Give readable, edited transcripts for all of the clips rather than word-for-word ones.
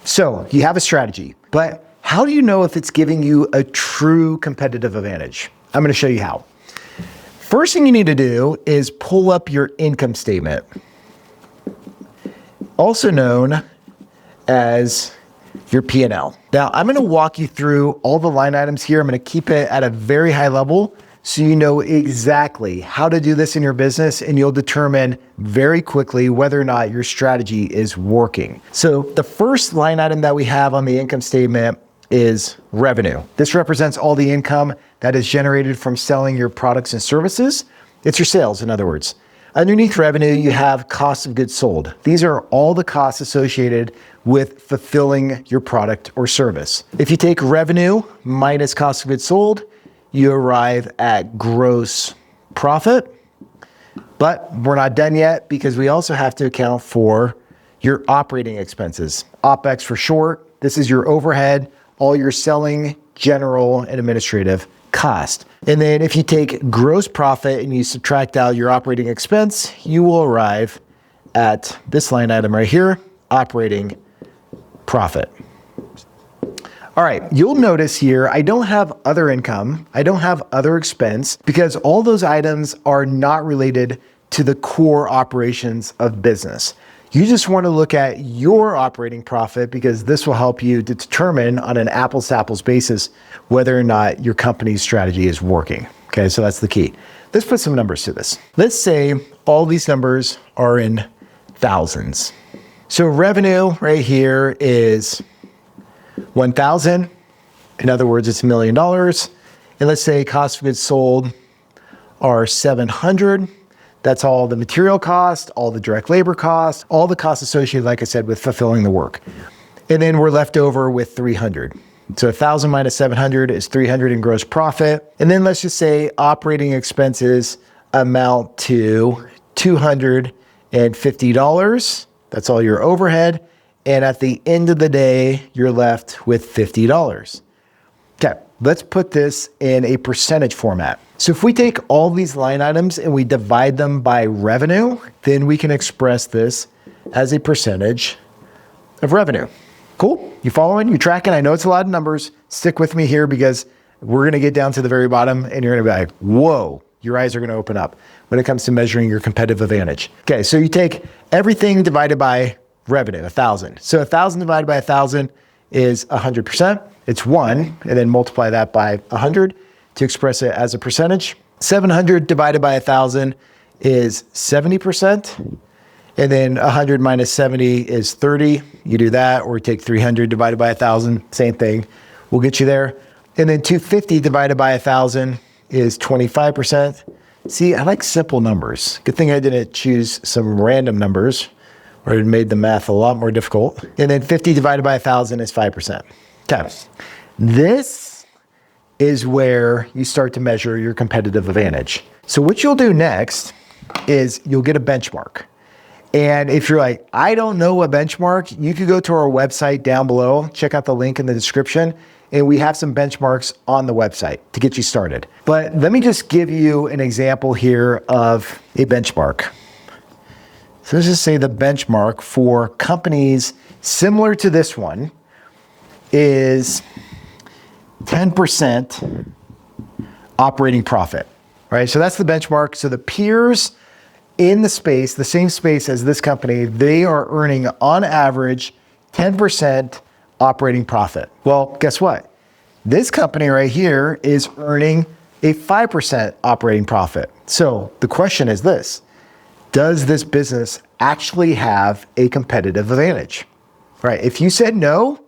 So you have a strategy, but how do you know if it's giving you a true competitive advantage? I'm going to show you how. First thing you need to do is pull up your income statement, also known as your P&L. Now, I'm going to walk you through all the line items here. I'm going to keep it at a very high level so you know exactly how to do this in your business, and you'll determine very quickly whether or not your strategy is working. So the first line item that we have on the income statement is revenue. This represents all the income that is generated from selling your products and services. It's your sales, in other words. Underneath revenue, you have cost of goods sold. These are all the costs associated with fulfilling your product or service. If you take revenue minus cost of goods sold, you arrive at gross profit. But we're not done yet because we also have to account for your operating expenses. OpEx for short. This is your overhead, all your selling, general, and administrative cost. And then if you take gross profit and you subtract out your operating expense, you will arrive at this line item right here, operating profit. All right, you'll notice here, I don't have other income, I don't have other expense, because all those items are not related to the core operations of business. You just want to look at your operating profit because this will help you to determine on an apples to apples basis whether or not your company's strategy is working. Okay, so that's the key. Let's put some numbers to this. Let's say all these numbers are in thousands. So revenue right here is 1,000. In other words, it's $1 million. And let's say cost of goods sold are 700. That's all the material cost, all the direct labor costs, all the costs associated, like I said, with fulfilling the work. And then we're left over with 300. So 1,000 minus 700 is 300 in gross profit. And then let's just say operating expenses amount to $250. That's all your overhead. And at the end of the day, you're left with $50. Okay, let's put this in a percentage format. So if we take all these line items and we divide them by revenue, then we can express this as a percentage of revenue. Cool? You following? You tracking? I know it's a lot of numbers. Stick with me here because we're going to get down to the very bottom and you're going to be like, whoa, your eyes are going to open up when it comes to measuring your competitive advantage. Okay, so you take everything divided by revenue, 1,000. So 1,000 divided by 1,000 is 100%. It's 1, and then multiply that by 100 to express it as a percentage. 700 divided by 1,000 is 70%. And then 100 minus 70 is 30. You do that, or take 300 divided by 1,000, same thing. We'll get you there. And then 250 divided by 1,000 is 25%. See, I like simple numbers. Good thing I didn't choose some random numbers, or it made the math a lot more difficult. And then 50 divided by 1,000 is 5%. Okay, this is where you start to measure your competitive advantage. So what you'll do next is you'll get a benchmark. And if you're like, I don't know a benchmark, you could go to our website down below, check out the link in the description, and we have some benchmarks on the website to get you started. But let me just give you an example here of a benchmark. So let's just say the benchmark for companies similar to this one is 10% operating profit, right? So that's the benchmark. So the peers in the space, the same space as this company, they are earning on average 10% operating profit. Well, guess what? This company right here is earning a 5% operating profit. So the question is this: does this business actually have a competitive advantage? Right? If you said no,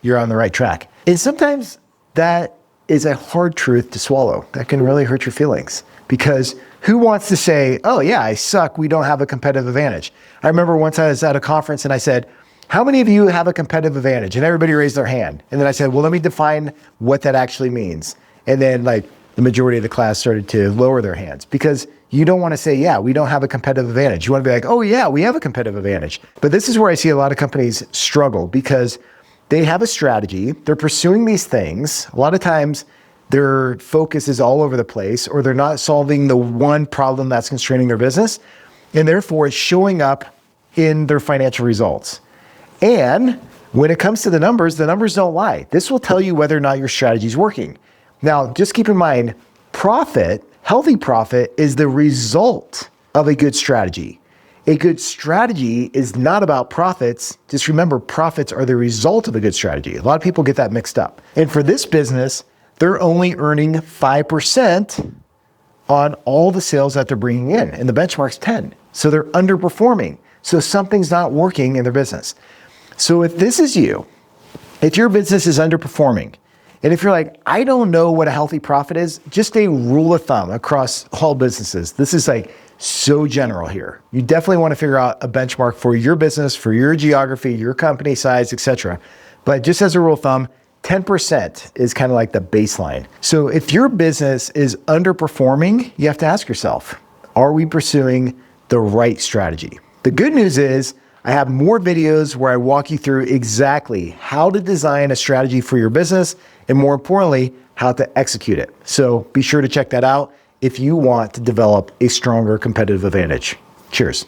you're on the right track. And sometimes that is a hard truth to swallow. That can really hurt your feelings, because who wants to say, oh yeah, I suck, we don't have a competitive advantage? I remember once I was at a conference and I said, how many of you have a competitive advantage? And everybody raised their hand. And then I said, well, let me define what that actually means. And then like the majority of the class started to lower their hands, because you don't want to say, yeah, we don't have a competitive advantage. You want to be like, oh yeah, we have a competitive advantage. But this is where I see a lot of companies struggle, because they have a strategy, they're pursuing these things. A lot of times their focus is all over the place, or they're not solving the one problem that's constraining their business, and therefore it's showing up in their financial results. And When it comes to the numbers don't lie. This will tell you whether or not your strategy is working. Now, just keep in mind, profit, healthy profit, is the result of a good strategy. A good strategy is not about profits. Just remember, profits are the result of a good strategy. A lot of people get that mixed up. And for this business, they're only earning 5% on all the sales that they're bringing in, and the benchmark's 10. So they're underperforming. So something's not working in their business. So if this is you, if your business is underperforming, and if you're like, I don't know what a healthy profit is, just a rule of thumb across all businesses. This is like so general here. You definitely want to figure out a benchmark for your business, for your geography, your company size, etc. But just as a rule of thumb, 10% is kind of like the baseline. So if your business is underperforming, you have to ask yourself, are we pursuing the right strategy? The good news is I have more videos where I walk you through exactly how to design a strategy for your business, and more importantly, how to execute it. So be sure to check that out if you want to develop a stronger competitive advantage. Cheers.